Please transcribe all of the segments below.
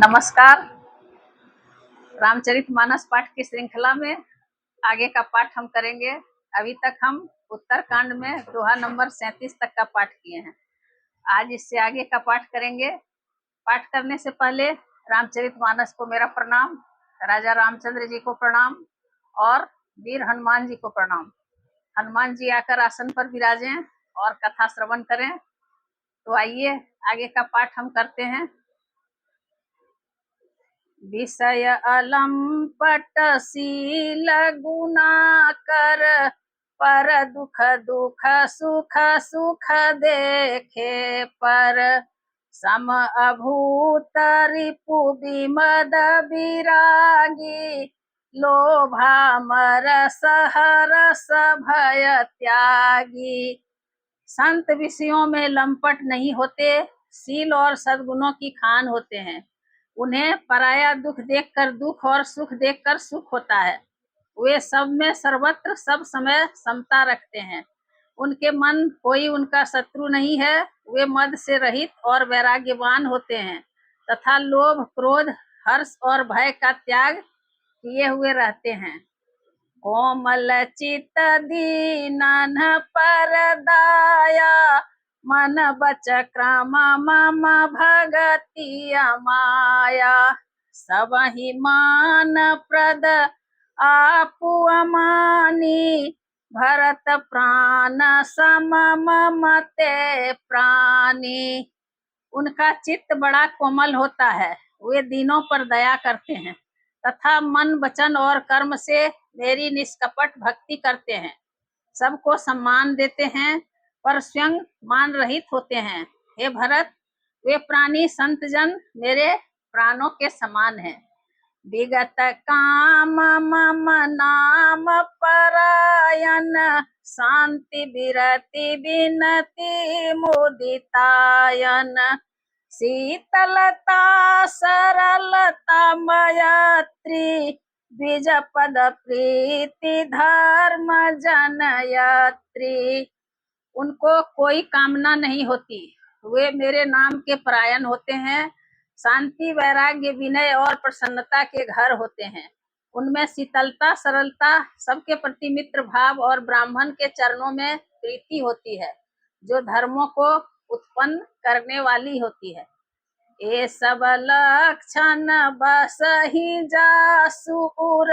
नमस्कार। रामचरितमानस पाठ की श्रृंखला में आगे का पाठ हम करेंगे। अभी तक हम उत्तरकांड में दोहा नंबर 37 तक का पाठ किए हैं। आज इससे आगे का पाठ करेंगे। पाठ करने से पहले रामचरितमानस को मेरा प्रणाम, राजा रामचंद्र जी को प्रणाम और वीर हनुमान जी को प्रणाम। हनुमान जी आकर आसन पर विराजें और कथा श्रवण करें। तो आइए आगे का पाठ हम करते हैं। विषय अलंपट शील गुना कर, पर दुख दुख सुख सुख देखे पर। सम अभूत रिपु विमद विरागी, लोभा मरस हरस भय त्यागी। संत विषयों में लंपट नहीं होते, शील और सद्गुणों की खान होते हैं। उन्हें पराया दुख देखकर दुख और सुख देखकर सुख होता है। वे सब में सर्वत्र सब समय समता रखते हैं। उनके मन कोई उनका शत्रु नहीं है। वे मद से रहित और वैराग्यवान होते हैं तथा लोभ क्रोध हर्ष और भय का त्याग किए हुए रहते हैं। कोमल चित दीनन पर दाया, मन बच क्रम मम भगति माया। सबहि मान प्रद आपु अमानी, भरत प्राण सम मम ते प्राणी। उनका चित्त बड़ा कोमल होता है। वे दीनों पर दया करते हैं तथा मन वचन और कर्म से मेरी निष्कपट भक्ति करते हैं। सबको सम्मान देते हैं पर स्वयं मान रहित होते हैं। हे भरत, वे प्राणी संत जन मेरे प्राणों के समान हैं। विगत काम मम नाम परायण, शांति विरति विनति मुदितायन। शीतलता सरलता मयत्री, द्विज पद प्रीति धर्म जनयत्री। उनको कोई कामना नहीं होती। वे मेरे नाम के परायण होते हैं। शांति वैराग्य विनय और प्रसन्नता के घर होते हैं। उनमें शीतलता सरलता सबके प्रति मित्र भाव और ब्राह्मण के चरणों में प्रीति होती है जो धर्मों को उत्पन्न करने वाली होती है। ये सब लक्षण बस ही जासुर,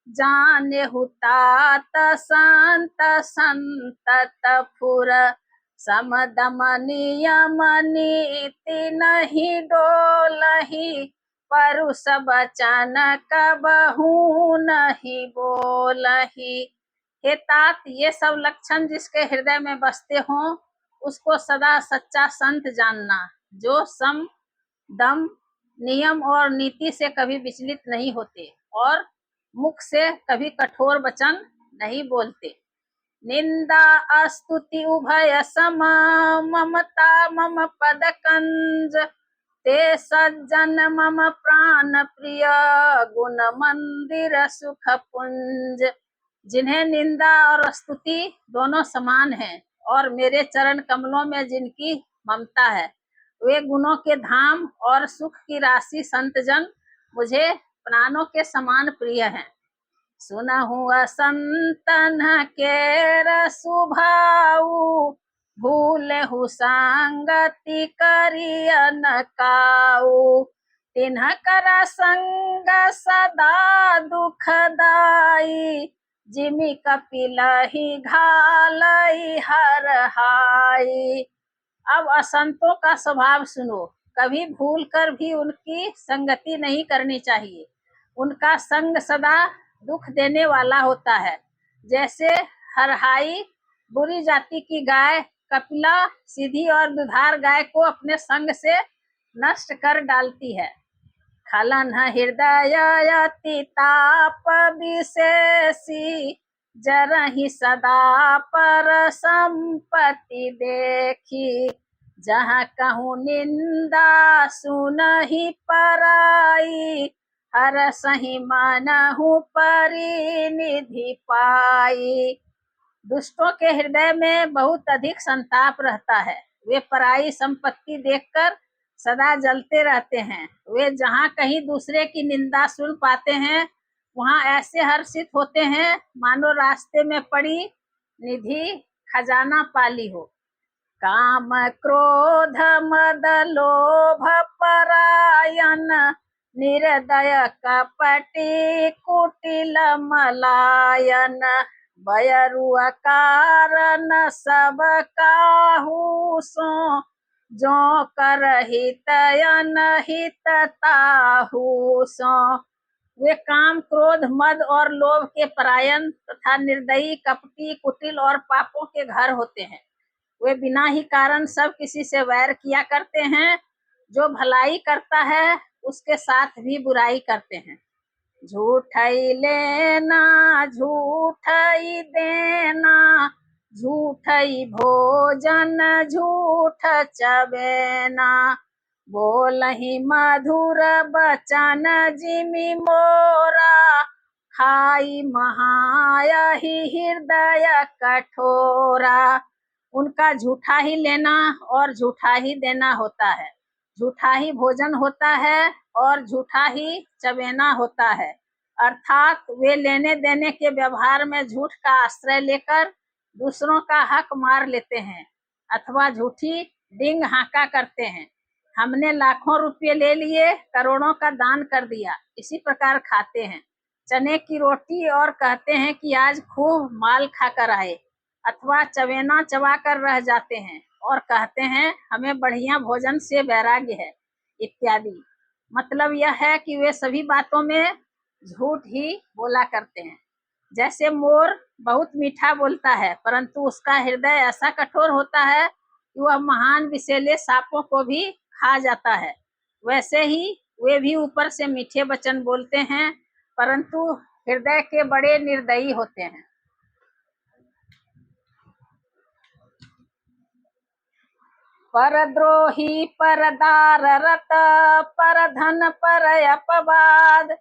जाने हुतात संत संतत फुर। सम दम नियम नीति नहीं डोलही, परुष बचन कबहू नहीं बोलही। हे तात, ये सब लक्षण जिसके हृदय में बसते हों उसको सदा सच्चा संत जानना, जो सम दम नियम और नीति से कभी विचलित नहीं होते और मुख से कभी कठोर वचन नहीं बोलते। निंदा स्तुति उभय सम, ममता मम पद कंज। ते सज्जन मम प्राण प्रिय, गुण मंदिर सुख पुंज। जिन्हें निंदा और स्तुति दोनों समान हैं और मेरे चरण कमलों में जिनकी ममता है, वे गुणों के धाम और सुख की राशि संतजन मुझे प्राणों के समान प्रिय हैं। सुनहु असंतन के रसुभाऊ, भूलहु संगति करिय न काऊ। तिन्ह कर संग सदा दुखदाई, जिमि कपिलहि घालई हरहाई। अब असंतों का स्वभाव सुनो। कभी भूल कर भी उनकी संगति नहीं करनी चाहिए। उनका संग सदा दुख देने वाला होता है। जैसे हरहाई बुरी जाति की गाय कपिला सीधी और दुधार गाय को अपने संग से नष्ट कर डालती है। खलन हृदय अति ताप विशेषी, जरहि सदा पर संपत्ति देखी। जहाँ कहूँ निंदा सुनहि पराई, हर सही मानहु परिनिधि पाई। दुष्टों के हृदय में बहुत अधिक संताप रहता है। वे पराई संपत्ति देखकर सदा जलते रहते हैं। वे जहाँ कहीं दूसरे की निंदा सुन पाते हैं वहाँ ऐसे हर्षित होते हैं मानो रास्ते में पड़ी निधि खजाना पाली हो। काम क्रोध मद लोभ परायण निर्दय कपटी कुटिल मलायन बयरु कारण सब काहू सो जो कर हित अनहित ताहू सो। वे काम क्रोध मद और लोभ के परायण तथा निर्दयी कपटी कुटिल और पापों के घर होते हैं। वे बिना ही कारण सब किसी से वैर किया करते हैं। जो भलाई करता है उसके साथ भी बुराई करते हैं। झूठ ही लेना झूठ ही देना झूठ ही भोजन झूठ चबेना बोल ही मधुर बचन जिमि मोरा खाई महाया ही हृदय कठोरा। उनका झूठा ही लेना और झूठा ही देना होता है, झूठा ही भोजन होता है और झूठा ही चबेना होता है। अर्थात वे लेने देने के व्यवहार में झूठ का आश्रय लेकर दूसरों का हक मार लेते हैं अथवा झूठी डिंग हाका करते हैं। हमने लाखों रुपये ले लिए, करोड़ों का दान कर दिया, इसी प्रकार खाते हैं चने की रोटी और कहते हैं कि आज खूब माल खाकर आए, अथवा चबेना चबा कर रह जाते हैं और कहते हैं हमें बढ़िया भोजन से वैराग्य है इत्यादि। मतलब यह है कि वे सभी बातों में झूठ ही बोला करते हैं। जैसे मोर बहुत मीठा बोलता है परंतु उसका हृदय ऐसा कठोर होता है कि वह महान विषैले सांपों को भी खा जाता है, वैसे ही वे भी ऊपर से मीठे वचन बोलते हैं परंतु हृदय के बड़े निर्दयी होते हैं। परद्रोही परदार रत पर धन पर अपवाद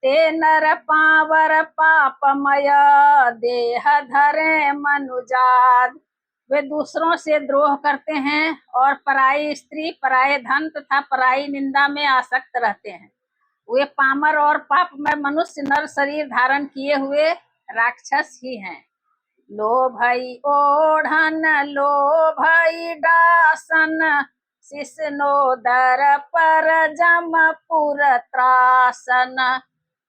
ते नर पावर पापमय देह धरे मनुजाद। वे दूसरों से द्रोह करते हैं और पराई स्त्री पराये धन तथा पराई निंदा में आसक्त रहते हैं। वे पामर और पापमय मनुष्य नर शरीर धारण किए हुए राक्षस ही हैं। लोभई ओढ़न लोभई दासन शिष्णोदर पर जमपुर त्रासन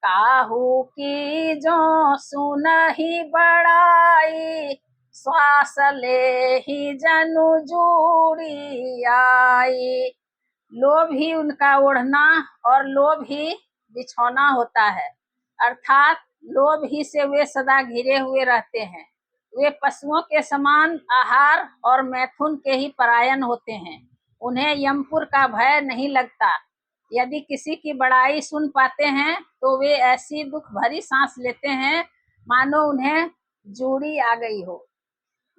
काहू की जो सुनहि बड़ाई श्वास ले ही जनु जूड़ी आई। लोभ ही उनका ओढ़ना और लोभ ही बिछौना होता है, अर्थात लोभ ही से वे सदा घिरे हुए रहते हैं। वे पशुओं के समान आहार और मैथुन के ही परायण होते हैं। उन्हें यमपुर का भय नहीं लगता। यदि किसी की बड़ाई सुन पाते हैं तो वे ऐसी दुख भरी सांस लेते हैं मानो उन्हें जूड़ी आ गई हो।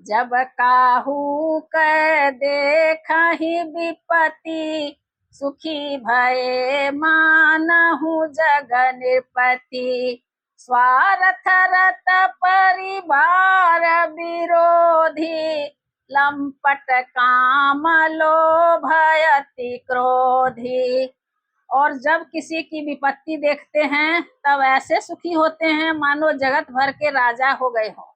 जब काहू कै देखहि विपत्ति सुखी भये मानहु जग निपति स्वार्थ रत परिवार विरोधी लंपट काम लोभ अति क्रोधी। और जब किसी की विपत्ति देखते हैं तब ऐसे सुखी होते हैं मानो जगत भर के राजा हो गए हों।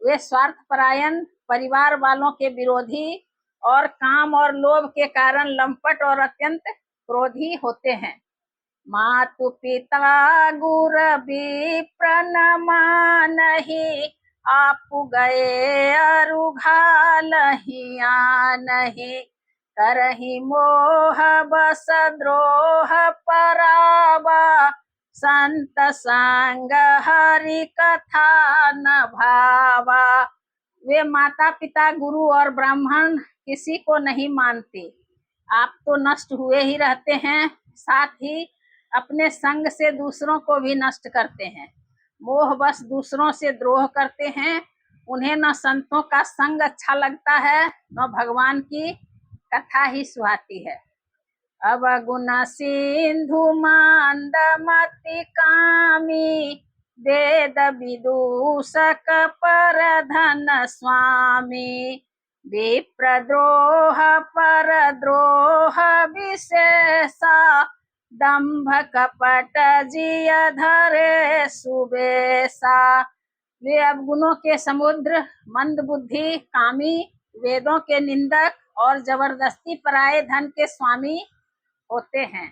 वे स्वार्थ परायण परिवार वालों के विरोधी और काम और लोभ के कारण लंपट और अत्यंत क्रोधी होते हैं। मातु पिता गुर विप्र न मानहि आपु गए अरुघालहि आनहि करहि मोह बस द्रोह परावा संत संग हरि कथा न भावा। वे माता पिता गुरु और ब्राह्मण किसी को नहीं मानते, आप तो नष्ट हुए ही रहते हैं, साथ ही अपने संग से दूसरों को भी नष्ट करते हैं। मोह बस दूसरों से द्रोह करते हैं। उन्हें न संतों का संग अच्छा लगता है न भगवान की कथा ही सुहाती है। अब गुण सिंधु मंदमति कामी वेद विदूषक पर धन स्वामी विप्रद्रोह परद्रोह विशेषा दंभ कपट जिय धरे सुबेसा। वे अवगुणों के समुद्र, मंद बुद्धि, कामी, वेदों के निंदक और जबरदस्ती पराये धन के स्वामी होते हैं।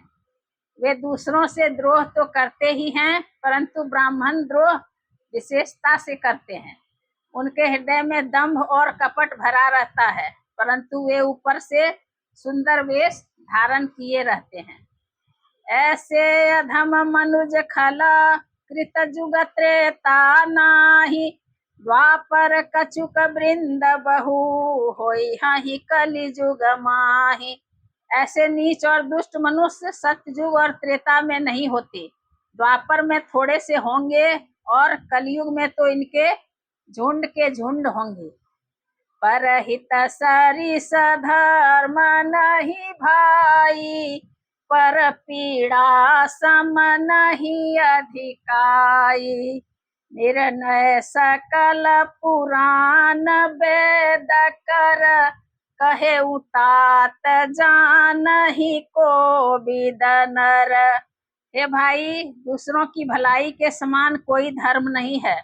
वे दूसरों से द्रोह तो करते ही हैं, परंतु ब्राह्मण द्रोह विशेषता से करते हैं। उनके हृदय में दंभ और कपट भरा रहता है, परंतु वे ऊपर से सुंदर वेश धारण किए रहते हैं। ऐसे अधम मनुज खला कृत जुग त्रेता नाही, द्वापर कछुक वृंद बहु होई हहि कलि जुग माही। ऐसे नीच और दुष्ट मनुष्य सत्ययुग और त्रेता में नहीं होते, द्वापर में थोड़े से होंगे और कलयुग में तो इनके झुंड के झुंड होंगे। परहित सरिस धर्म नहीं भाई, पर पीड़ा सम नहीं अधिकाई। निर्णय सकल पुराण वेद कर, कहे उतात जानहि को विद नर। हे भाई, दूसरों की भलाई के समान कोई धर्म नहीं है,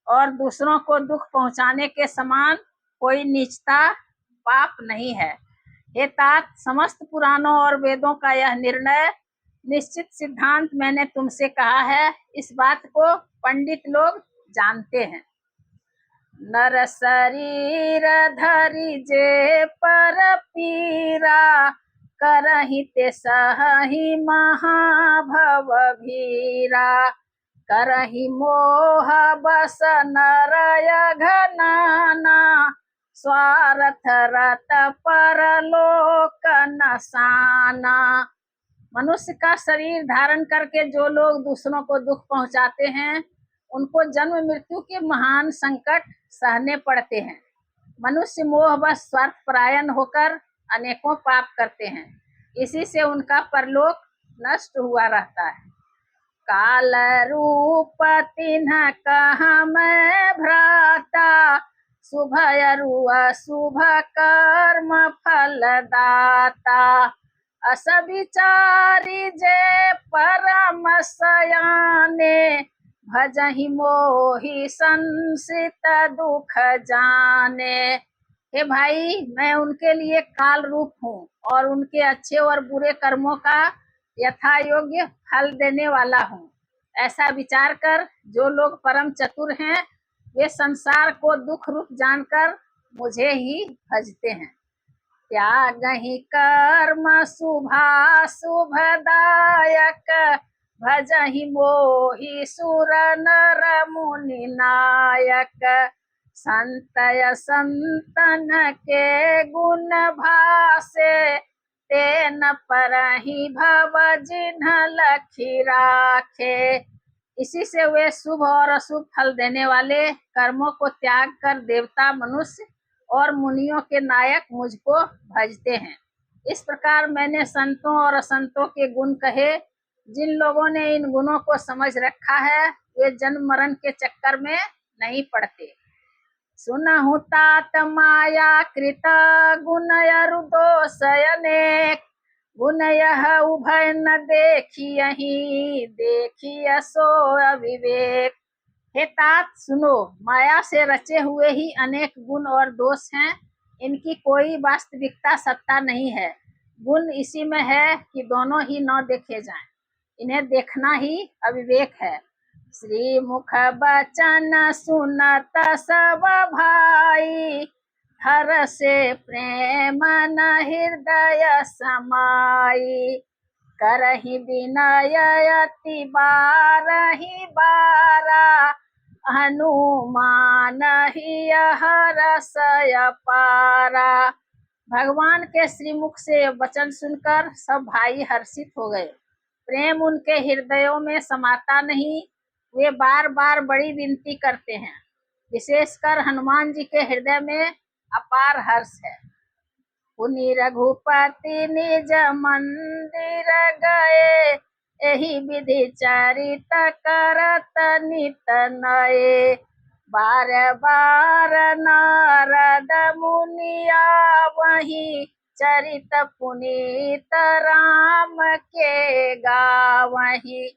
और दूसरों को दुख पहुंचाने के समान कोई नीचता पाप नहीं है। हे तात, समस्त पुराणों और वेदों का यह निर्णय निश्चित सिद्धांत मैंने तुमसे कहा है, इस बात को पंडित लोग जानते हैं। नर शरीर धरि जे पर पीरा, करहि ते सहहि महाभव भीरा। करहि मोह बस नरय घनाना, स्वार्थ रत परलोक नसाना। मनुष्य का शरीर धारण करके जो लोग दूसरों को दुख पहुंचाते हैं, उनको जन्म मृत्यु के महान संकट सहने पड़ते हैं। मनुष्य मोह बस स्वार्थ परायण होकर अनेकों पाप करते हैं, इसी से उनका परलोक नष्ट हुआ रहता है। काल रूप तिन्ह कहाँ मैं भ्राता, शुभ अरु अशुभ कर्म फलदाता। अस विचारी जे परम सयाने, भजहि मोहि संसित दुख जाने। हे भाई, मैं उनके लिए काल रूप हूँ और उनके अच्छे और बुरे कर्मों का यथा योग्य फल देने वाला हूँ। ऐसा विचार कर जो लोग परम चतुर हैं, वे संसार को दुख रूप जानकर मुझे ही भजते हैं। त्यागहि कर्म शुभदायक, भजहि मोहि सुर नर मुनि नायक। संतय संतन के गुण भासे, तेन परहि भव जिन्ह लखी राखे। इसी से वे शुभ और अशुभ फल देने वाले कर्मों को त्याग कर देवता, मनुष्य और मुनियों के नायक मुझको भजते हैं। इस प्रकार मैंने संतों और असंतों के गुण कहे। जिन लोगों ने इन गुणों को समझ रखा है, वे जन्म मरण के चक्कर में नहीं पड़ते। सुनहु तात माया कृत गुण अरु दोष अनेक, गुण यह उभय न देखियहि, देखिय सो अविवेक। हे तात, सुनो, माया से रचे हुए ही अनेक गुण और दोष हैं, इनकी कोई वास्तविकता सत्ता नहीं है। गुण इसी में है कि दोनों ही न देखे जाएं, इन्हें देखना ही अविवेक है। श्री मुख बचन सुनत सब भाई, हर से प्रेम न हृदय समाई। करहि विनय अति बारहि बारा, हनुमान ही हरसय पारा। भगवान के श्रीमुख से वचन सुनकर सब भाई हर्षित हो गए। प्रेम उनके हृदयों में समाता नहीं, वे बार बार बड़ी विनती करते हैं। विशेषकर हनुमान जी के हृदय में अपार हर्ष है। पुनि रघुपति निज मंदिर गए, एहि विधि चरित करत नित नये। बार बार नारद मुनिया वही चरित पुनीत राम के गावहीं।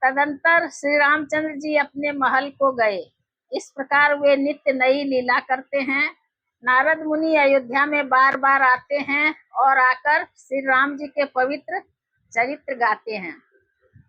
तदंतर श्री रामचंद्र जी अपने महल को गए। इस प्रकार वे नित्य नई लीला करते हैं। नारद मुनि अयोध्या में बार बार आते हैं और आकर श्री राम जी के पवित्र चरित्र गाते हैं।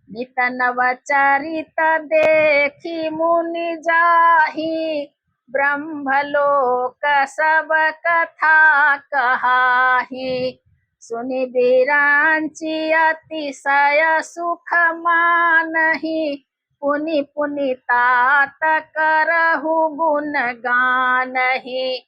नित नव चरित देखी मुनि जाहि, ब्रह्मलोक सब कथा कहाहि। सुनि बिरांची अतिशय सुख मानहि, पुनि पुनि तात करहु गुण गानहि।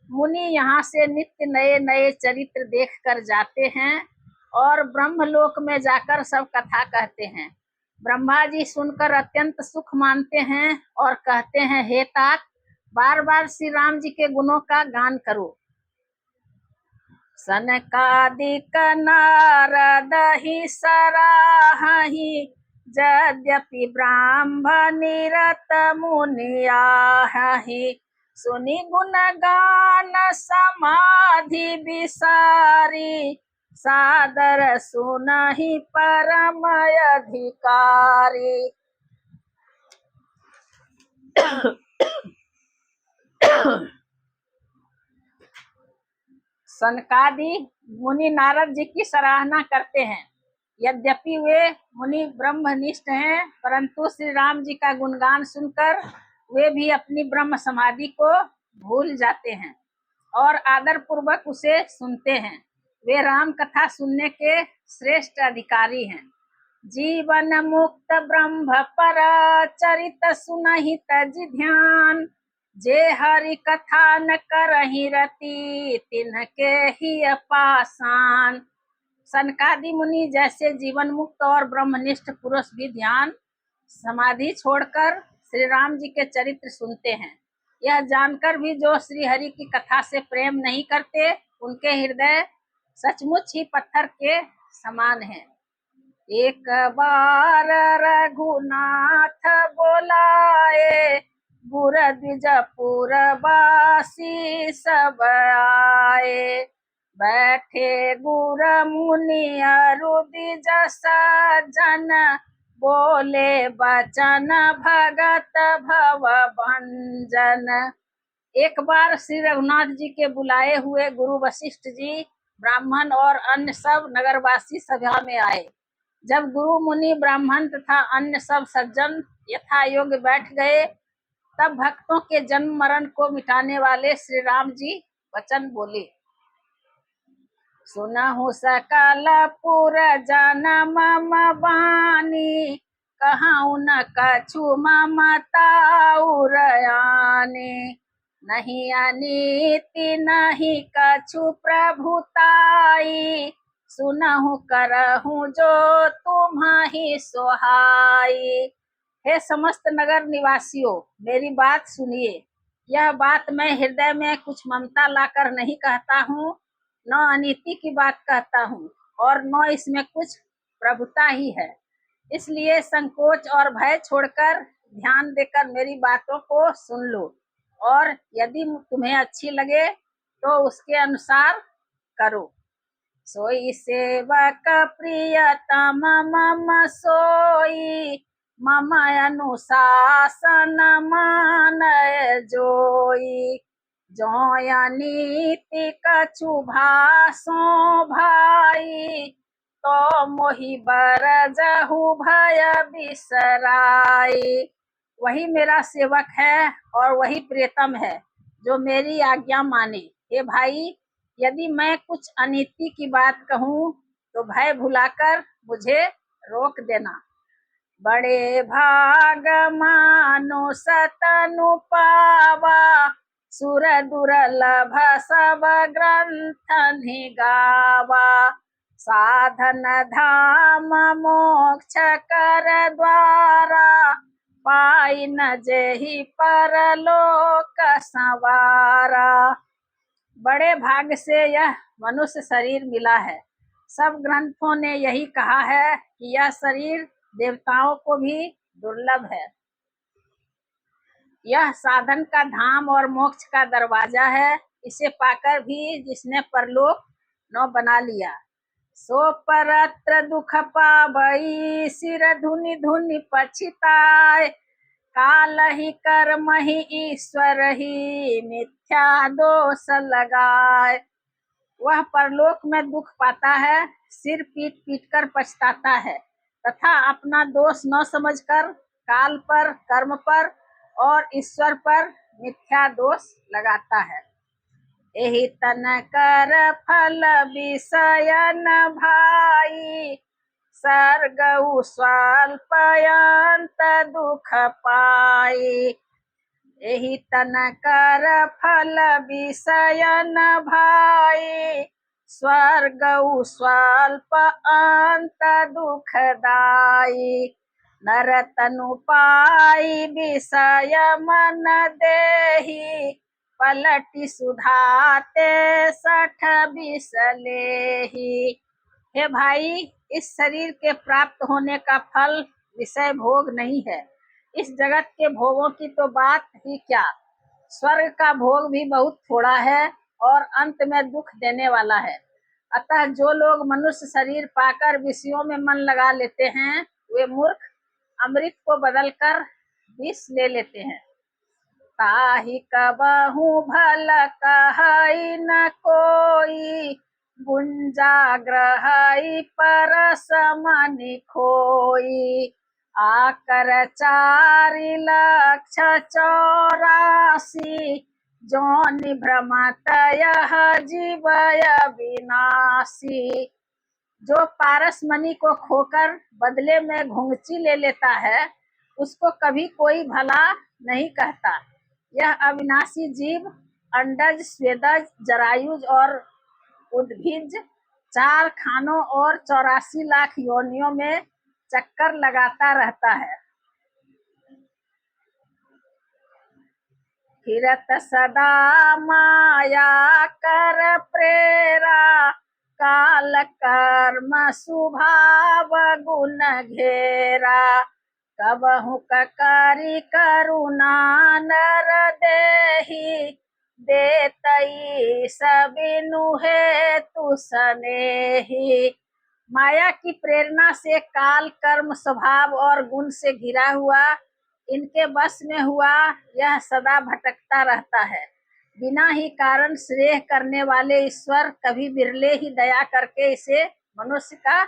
मुनि यहाँ से नित्य नए नए चरित्र देख कर जाते हैं और ब्रह्मलोक में जाकर सब कथा कहते हैं। ब्रह्मा जी सुनकर अत्यंत सुख मानते हैं और कहते हैं, हे तात, बार बार श्री राम जी के गुणों का गान करो। सनकादिक नारद ही सराहहि, यद्यपि ब्राह्मण निरत मुनि आहहि। सुनि गुण गान समाधि विसारी, सादर सुनहि परम अधिकारी। सनकादि मुनि नारद जी की सराहना करते हैं। यद्यपि वे मुनि ब्रह्मनिष्ठ हैं, परंतु श्री राम जी का गुणगान सुनकर वे भी अपनी ब्रह्म समाधि को भूल जाते हैं और आदर पूर्वक उसे सुनते हैं। वे राम कथा सुनने के श्रेष्ठ अधिकारी हैं। जीवन मुक्त ब्रह्म पर चरित सुनहि तज ध्यान, जे हरि कथा न करहि रति, तिनके ही पासान। सनकादि मुनि जैसे जीवन मुक्त और ब्रह्मनिष्ठ पुरुष भी ध्यान समाधि छोड़कर श्री राम जी के चरित्र सुनते हैं। यह जानकर भी जो श्री हरि की कथा से प्रेम नहीं करते, उनके हृदय सचमुच ही पत्थर के समान है। एक बार रघुनाथ बोलाए, गुर द्विजपुर वासी सब आए। बैठे गुर मुनि अरु द्विज सज्जन, बोले बचन भगत भव भंजन। एक बार श्री रघुनाथ जी के बुलाए हुए गुरु वशिष्ठ जी, ब्राह्मण और अन्य सब नगरवासी सभा में आए। जब गुरु मुनि ब्राह्मण तथा अन्य सब सज्जन यथा योग्य बैठ गए, तब भक्तों के जन्म मरण को मिटाने वाले श्री राम जी वचन बोले। सुनहु सकल पुर जन मम वाणी, कहूँ न कछु ममता उरयानी। नहीं अनीति नहीं कछु प्रभुताई, सुनहु करहूँ जो तुम्हारी सोहाई। हे समस्त नगर निवासियों, मेरी बात सुनिए। यह बात मैं हृदय में कुछ ममता लाकर नहीं कहता हूँ, न अनीति की बात कहता हूँ और न इसमें कुछ प्रभुता ही है। इसलिए संकोच और भय छोड़कर ध्यान देकर मेरी बातों को सुन लो और यदि तुम्हें अच्छी लगे तो उसके अनुसार करो। सोई सेवक प्रियतम मम सोई, मम अनुशासन मानय जोई। जो अनीति कछु भासो भाई, तो मोहि बरजहु भय बिसराई। वही मेरा सेवक है और वही प्रियतम है जो मेरी आज्ञा माने। हे भाई, यदि मैं कुछ अनीति की बात कहूँ तो भय भुलाकर मुझे रोक देना। बड़े भाग मानो सतनु पावा, सुर दुर्लभ सब ग्रंथ निगावा। साधन धाम मोक्ष कर द्वारा, पाई न जेहि परलोक संवारा। बड़े भाग से यह मनुष्य शरीर मिला है। सब ग्रंथों ने यही कहा है कि यह शरीर देवताओं को भी दुर्लभ है। यह साधन का धाम और मोक्ष का दरवाजा है। इसे पाकर भी जिसने परलोक न बना लिया, सो परत्र दुख पावई, सिर धुनि धुनि पछिताय, काल ही कर्म ही ईश्वर ही, मिथ्या दोष लगाए। वह परलोक में दुख पाता है, सिर पीट पीट कर पछताता है तथा अपना दोष न समझकर काल पर, कर्म पर और ईश्वर पर मिथ्या दोष लगाता है। एहि तन कर फल विषय न भाई, सर्गउ स्वल्प अंत दुख पाई। एहि तन कर फल विषय न भाई, स्वर्गउ स्वल्प अंत दुखदाई। नर तनु पाई विषय मन देहि, पलटि सुधाते 60 विष लेहि। हे भाई, इस शरीर के प्राप्त होने का फल विषय भोग नहीं है। इस जगत के भोगों की तो बात ही क्या, स्वर्ग का भोग भी बहुत थोड़ा है और अंत में दुख देने वाला है। अतः जो लोग मनुष्य शरीर पाकर विषयों में मन लगा लेते हैं, वे मूर्ख अमृत को बदलकर विष ले लेते हैं। ताहि कबहु भल कहई न कोई, गुंजाग्रहई परस मनि खोई। आकर 4,84,000 जोनि भ्रमत यह जीवय विनाशी। जो पारस मणि को खोकर बदले में घुंघची ले लेता है, उसको कभी कोई भला नहीं कहता। यह अविनाशी जीव अंडज, स्वेदज, जरायुज और उद्भिज 4 खानों और 84 लाख योनियों में चक्कर लगाता रहता है। फिरत सदा माया कर प्रेरा, काल कर्म स्वभाव गुण घेरा। कबहु ककारी करुणा नर देहि, देतई सबिनु हेतु सनेहि। माया की प्रेरणा से काल, कर्म, स्वभाव और गुण से घिरा हुआ, इनके वश में हुआ यह सदा भटकता रहता है। बिना ही कारण श्रेय करने वाले ईश्वर कभी बिरले ही दया करके इसे मनुष्य का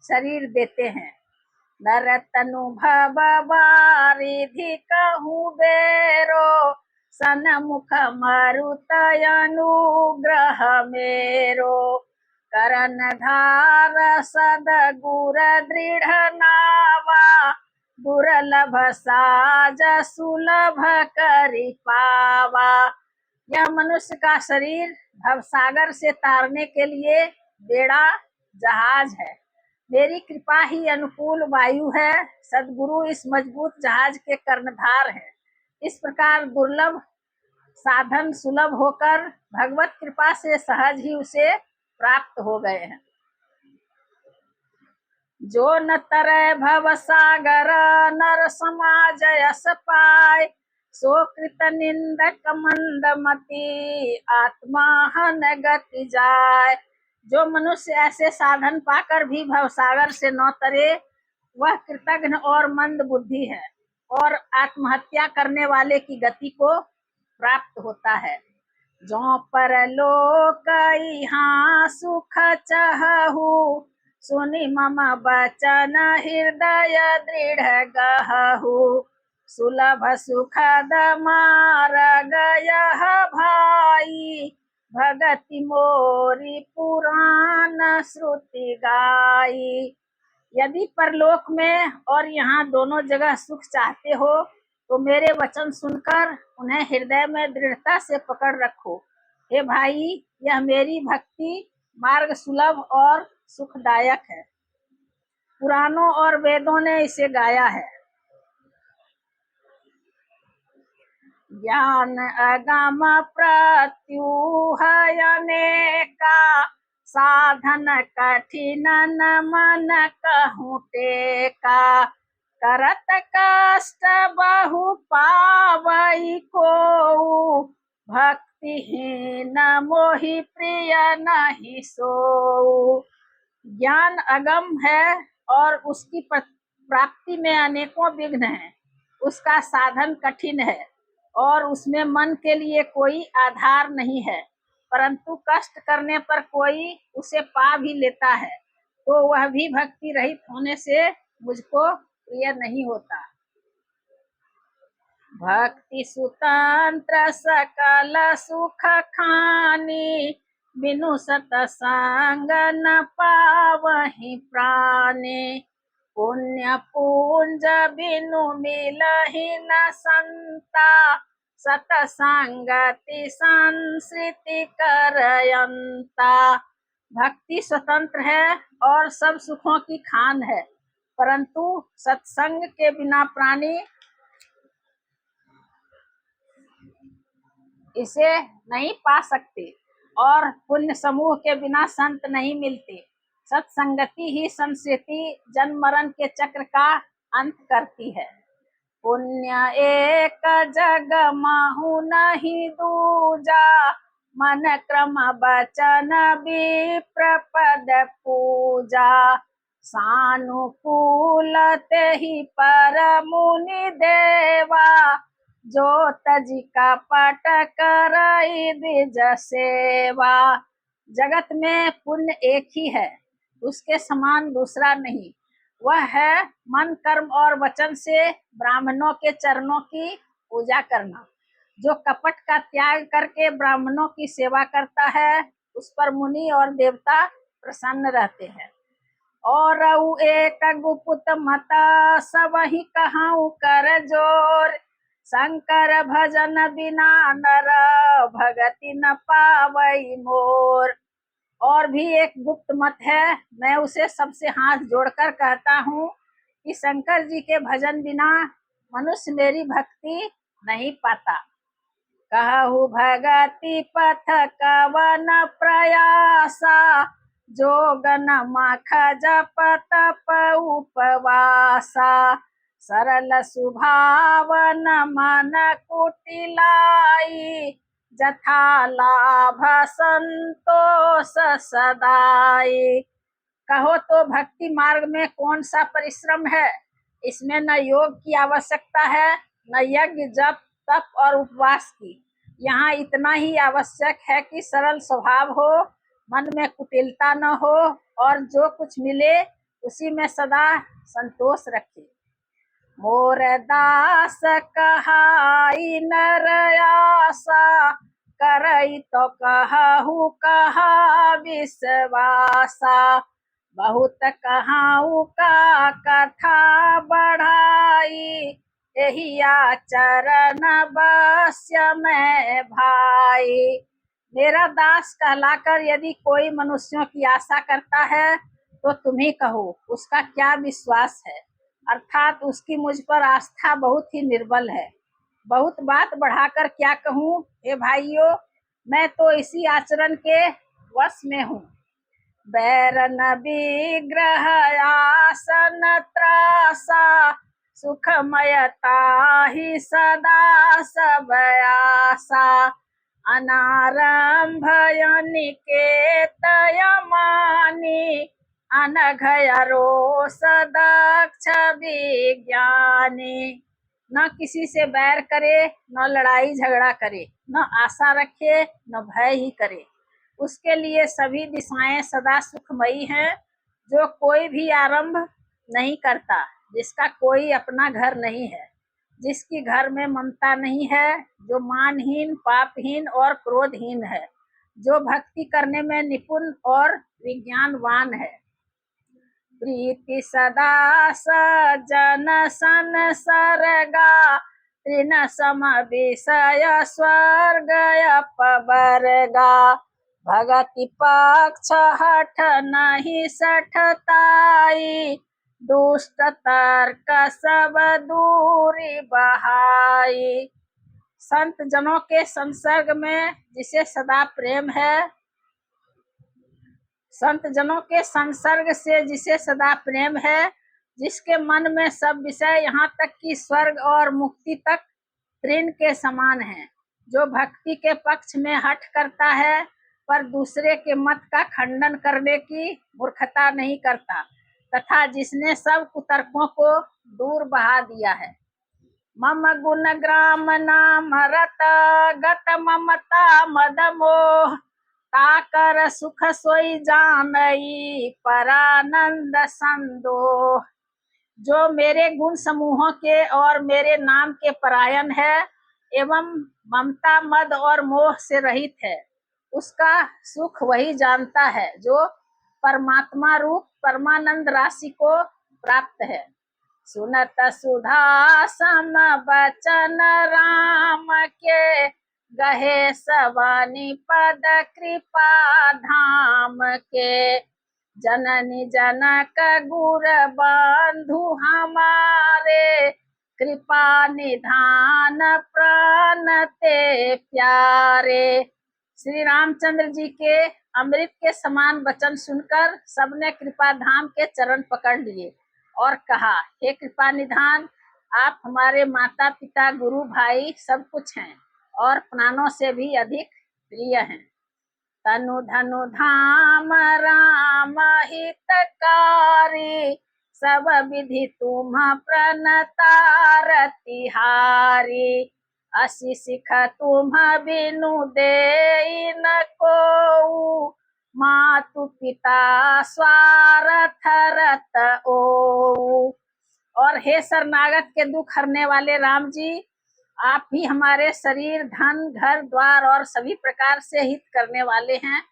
शरीर देते हैं। नर तनु भव बारिधि कहूँ बेरो, सनमुख मरुत अनुग्रह मेरो। करन धार सद गुर दृढ़ नावा, दुर्लभ साज सुलभ करि पावा। यह मनुष्य का शरीर भवसागर से तारने के लिए बेड़ा जहाज है। मेरी कृपा ही अनुकूल वायु है। सदगुरु इस मजबूत जहाज के कर्णधार हैं। इस प्रकार दुर्लभ साधन सुलभ होकर भगवत कृपा से सहज ही उसे प्राप्त हो गए हैं। जो न तरै भव सागर, नर समाज यस पाय। सो कृत निंदक मंद मति, आत्मा हन गति जाय। जो मनुष्य ऐसे साधन पाकर भी भवसागर से न तरे, वह कृतघ्न और मंद बुद्धि है और आत्महत्या करने वाले की गति को प्राप्त होता है। जो परलोक यहाँ सुख चाहु, सुनि मम बचन हृदय दृढ़ गहु। सुलभ सुखद मार्ग यह भाई, भगति मोरी पुराण श्रुति गाई। यदि परलोक में और यहाँ दोनों जगह सुख चाहते हो तो मेरे वचन सुनकर उन्हें हृदय में दृढ़ता से पकड़ रखो। हे भाई, यह मेरी भक्ति मार्ग सुलभ और सुखदायक है। पुराणों और वेदों ने इसे गाया है। ज्ञान अगम प्रत्यूहय अनेका, साधन कठिन न मन कहूँ टेका। करत कष्ट बहु पावई को, भक्तिहीन मोहि प्रिय नहीं सो। ज्ञान अगम है और उसकी प्राप्ति में अनेकों विघ्न हैं। उसका साधन कठिन है और उसमें मन के लिए कोई आधार नहीं है, परंतु कष्ट करने पर कोई उसे पा भी लेता है, तो वह भी भक्ति रहित होने से मुझको प्रिय नहीं होता। भक्ति सुतंत्र सकल सुख खानी, बिनु सतसंग न पावहि प्राणी। पुण्य पुंज बिनु मिलहि न संता, सतसंगति संसृति करयंता। भक्ति स्वतंत्र है और सब सुखों की खान है, परंतु सत्संग के बिना प्राणी इसे नहीं पा सकते और पुण्य समूह के बिना संत नहीं मिलते। सत्संगति ही संस्कृति जन्म मरण के चक्र का अंत करती है। पुण्य एक जग माहु नहीं दूजा, मन क्रम बचन विप्र पद पूजा। सानुकूल ते ही पर मुनि देवा, जो तजी का पट करई द्विज सेवा। जगत में पुण्य एक ही है, उसके समान दूसरा नहीं। वह है मन कर्म और वचन से ब्राह्मणों के चरणों की पूजा करना। जो कपट का त्याग करके ब्राह्मणों की सेवा करता है, उस पर मुनि और देवता प्रसन्न रहते हैं। और एक गुप्त मत सब ही कहाऊ कर जोर, शंकर भजन बिना नर भगति न पावई मोर। और भी एक गुप्त मत है, मैं उसे सबसे हाथ जोड़कर कहता हूँ कि शंकर जी के भजन बिना मनुष्य मेरी भक्ति नहीं पाता। कहु भगति पथ कवन प्रयासा, जोगन माख जप तप उपवासा। सरल सुभावन मन कुटिलाई, जथा लाभ संतोष सदाई। कहो तो भक्ति मार्ग में कौन सा परिश्रम है। इसमें न योग की आवश्यकता है, न यज्ञ जप तप और उपवास की। यहाँ इतना ही आवश्यक है कि सरल स्वभाव हो, मन में कुटिलता न हो और जो कुछ मिले उसी में सदा संतोष रखे। मोर दास कहाई नर आसा, करई तो कहु कहा विश्वासा। बहुत कहाऊ का कथा बढ़ाई, यही आचरण बस्य में भाई। मेरा दास कहलाकर यदि कोई मनुष्यों की आशा करता है तो तुम ही कहो उसका क्या विश्वास है, अर्थात उसकी मुझ पर आस्था बहुत ही निर्बल है। बहुत बात बढ़ाकर क्या कहूँ हे भाइयों, मैं तो इसी आचरण के वश में हूँ। बैरन विग्रह आसन त्रासा, सुखमयता ही सदा सब आसा। अनारंभ निकेत यमानी, अनघय रोष दक्ष विज्ञानी। न किसी से बैर करे, न लड़ाई झगड़ा करे, न आशा रखे, न भय ही करे। उसके लिए सभी दिशाएं सदा सुखमयी हैं। जो कोई भी आरंभ नहीं करता, जिसका कोई अपना घर नहीं है, जिसकी घर में ममता नहीं है, जो मानहीन पापहीन और क्रोधहीन है, जो भक्ति करने में निपुण और विज्ञानवान है। प्रीति सदा सजन संसर्गा, तृण सम विषय स्वर्ग अपवर्गा। भगति पक्ष हठ नहीं सठताई, दुष्ट तर्क सब दूरी बहाई। संत जनों के संसर्ग में जिसे सदा प्रेम है, संत जनों के संसर्ग से जिसे सदा प्रेम है, जिसके मन में सब विषय यहाँ तक कि स्वर्ग और मुक्ति तक तृण के समान है, जो भक्ति के पक्ष में हठ करता है पर दूसरे के मत का खंडन करने की मूर्खता नहीं करता, तथा जिसने सब कुतर्कों को दूर बहा दिया है। मम गुण ग्राम नाम रत गत ममता मद मोह, ताकर सुख सोई जानई परानंद संदोह। जो मेरे गुण समूहों के और मेरे नाम के परायण है एवं ममता मद और मोह से रहित है, उसका सुख वही जानता है जो परमात्मा रूप परमानंद राशि को प्राप्त है। सुनत सुधा सम बचन राम के, गहे सवानी पद कृपा धाम के। जननी जनक गुर बंधु हमारे, कृपा निधान प्राण ते प्यारे। श्री रामचंद्र जी के अमृत के समान वचन सुनकर सबने कृपा धाम के चरण पकड़ लिए और कहा, हे कृपा निधान, आप हमारे माता पिता गुरु भाई सब कुछ हैं और प्राणों से भी अधिक प्रिय हैं। तनु धनु धाम राम हितकारी, सब विधि तुम प्रणतार तिहारी। असी सिख तुम बिनु दे न को, मातु पिता स्वार्थ रत ओ। और हे शरणागत के दुख हरने वाले राम जी, आप ही हमारे शरीर धन घर द्वार और सभी प्रकार से हित करने वाले हैं।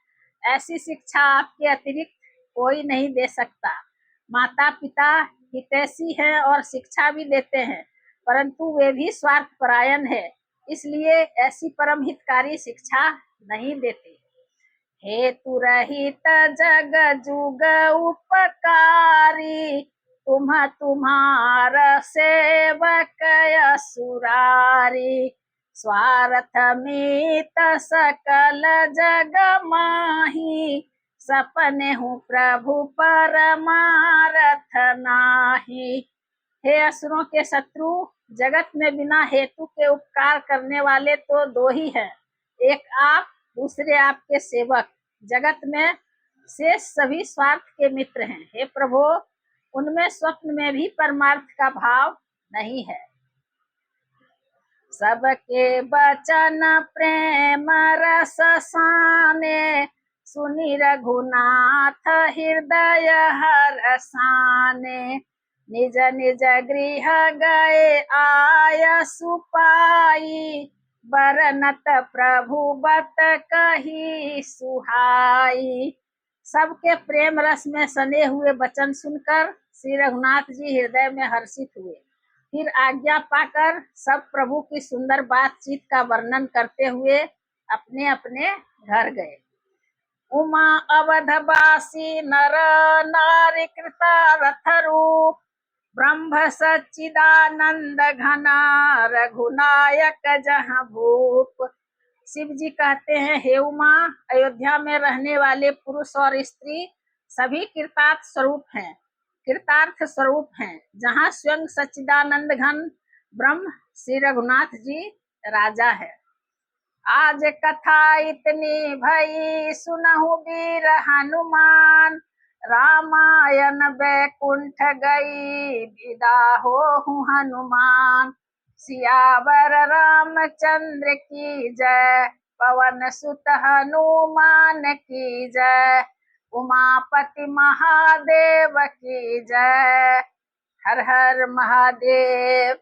ऐसी शिक्षा आपके अतिरिक्त कोई नहीं दे सकता। माता पिता हितैषी हैं और शिक्षा भी देते हैं, परंतु वे भी स्वार्थ परायण है, इसलिए ऐसी परम हितकारी शिक्षा नहीं देते। हेतु रहित जग जुग उपकारी, तुम्हार सेवक असुरारी। स्वार्थ मीत सकल जग माही, सपने हूँ प्रभु परमारथ नाही। हे असुरों के शत्रु, जगत में बिना हेतु के उपकार करने वाले तो दो ही हैं, एक आप, दूसरे आपके सेवक। जगत में शेष सभी स्वार्थ के मित्र हैं। हे प्रभु, उनमें स्वप्न में भी परमार्थ का भाव नहीं है। सबके बचन प्रेम रस साने, सुनि रघुनाथ हृदय हरसाने। निज निज गृह गए आय सुपाई, बरनत प्रभु बत कही सुहाई। सबके प्रेम रस में सने हुए वचन सुनकर श्री रघुनाथ जी हृदय में हर्षित हुए। फिर आज्ञा पाकर सब प्रभु की सुंदर बातचीत का वर्णन करते हुए अपने अपने घर गए। उमा अवधवासी नर नारी कृता रथ रूप, ब्रह्म सच्चिदानंद घना रघुनायक जहाँ भूप। शिव जी कहते हैं, हे उमा, अयोध्या में रहने वाले पुरुष और स्त्री सभी कृतार्थ स्वरूप हैं, जहाँ स्वयं सच्चिदानंद घन ब्रह्म श्री रघुनाथ जी राजा है। आज कथा इतनी भई, सुनहु वीर हनुमान, रामायण बैकुंठ गई, विदा होहु हनुमान। सियावर रामचंद्र की जय, पवन सुत हनुमान की जय, उमापति महादेव की जय। हर हर महादेव।